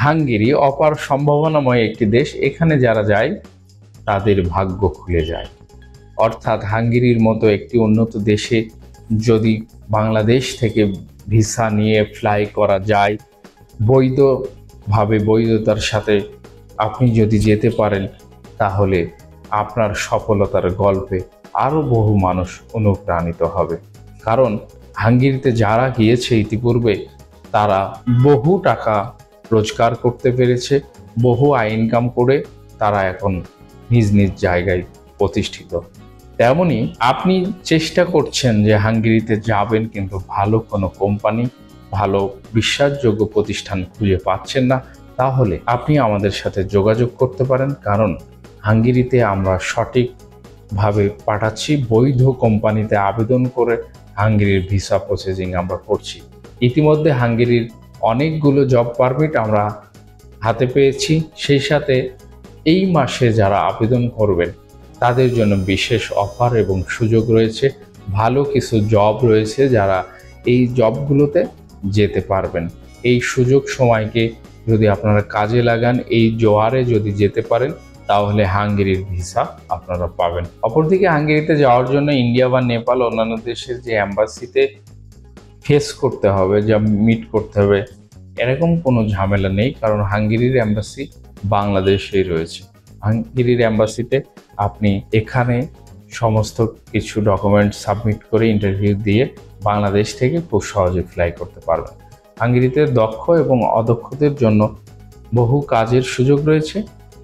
Hungary অপার সম্ভাবনাময় একটি দেশ। এখানে যারা যায় তাদের ভাগ্য খুলে যায়। অর্থাৎ হাঙ্গেরির মতো একটি উন্নত দেশে যদি বাংলাদেশ থেকে ভিসা নিয়ে ফ্লাই করা যায়, বৈধতার সাথে আপনি যদি যেতে পারেন, তাহলে আপনার সফলতার গল্পে আরও বহু মানুষ অনুপ্রাণিত হবে। কারণ হাঙ্গেরিতে যারা গিয়েছে ইতিপূর্বে, তারা বহু টাকা রোজগার করতে পেরেছে, বহু আয় ইনকাম করে তারা এখন নিজ নিজ জায়গায় প্রতিষ্ঠিত। তেমনি আপনি চেষ্টা করছেন যে হাঙ্গেরিতে যাবেন, কিন্তু ভালো কোনো কোম্পানি, ভালো বিশ্বাসযোগ্য প্রতিষ্ঠান খুঁজে পাচ্ছেন না, তাহলে আপনি আমাদের সাথে যোগাযোগ করতে পারেন। কারণ হাঙ্গেরিতে আমরা সঠিকভাবে পাঠাচ্ছি, বৈধ কোম্পানিতে আবেদন করে হাঙ্গেরির ভিসা প্রসেসিং আমরা করছি। ইতিমধ্যে হাঙ্গেরির অনেকগুলো জব পারমিট আমরা হাতে পেয়েছি। সেই সাথে এই মাসে যারা আবেদন করবেন তাদের জন্য বিশেষ অফার এবং সুযোগ রয়েছে, ভালো কিছু জব রয়েছে, যারা এই জবগুলোতে যেতে পারবেন। এই সুযোগ সময়কে যদি আপনারা কাজে লাগান, এই জোয়ারে যদি যেতে পারেন, তাহলে হাঙ্গেরির ভিসা আপনারা পাবেন। অপরদিকে হাঙ্গেরিতে যাওয়ার জন্য ইন্ডিয়া বা নেপাল অন্যান্য দেশের যে অ্যাম্বাসিতে ফেস করতে হবে, যা মিট করতে হবে, এরকম কোনো ঝামেলা নেই। কারণ হাঙ্গেরির অ্যাম্বাসি বাংলাদেশেই রয়েছে। হাঙ্গেরির অ্যাম্বাসিতে আপনি এখানে সমস্ত কিছু ডকুমেন্ট সাবমিট করে ইন্টারভিউ দিয়ে বাংলাদেশ থেকে খুব সহজে ফ্লাই করতে পারবেন। হাঙ্গেরিতে দক্ষ এবং অদক্ষদের জন্য বহু কাজের সুযোগ রয়েছে।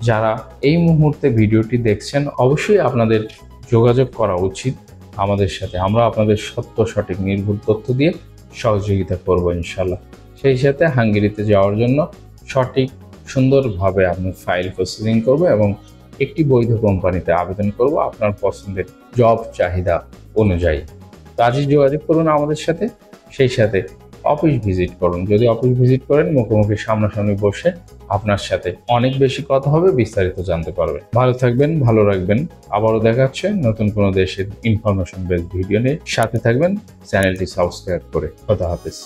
যারা এই মুহূর্তে ভিডিওটি দেখছেন, অবশ্যই আপনাদের যোগাযোগ করা উচিত আমাদের সাথে। আমরা আপনাদের সঠিক নির্ভুল তথ্য দিয়ে সহযোগিতা করব ইনশাল্লাহ। সেই সাথে হাঙ্গেরিতে যাওয়ার জন্য সঠিক সুন্দরভাবে আপনি ফাইল প্রসেসিং করব এবং একটি বৈধ কোম্পানিতে আবেদন করব আপনার পছন্দের জব চাহিদা অনুযায়ী। তো আজই যোগাযোগ করুন আমাদের সাথে। সেই সাথে অফিস ভিজিট করুন। যদি অফিস ভিজিট করেন, মুখোমুখি সামনাসামনি বসে আপনার সাথে অনেক বেশি কথা হবে, বিস্তারিত জানতে পারবেন। ভালো থাকবেন, ভালো রাখবেন। আবারও দেখা হচ্ছে নতুন কোনো দেশের ইনফরমেশন বেসড ভিডিও নিয়ে। সাথে থাকবেন, চ্যানেলটি সাবস্ক্রাইব করে। খোদা হাফেজ।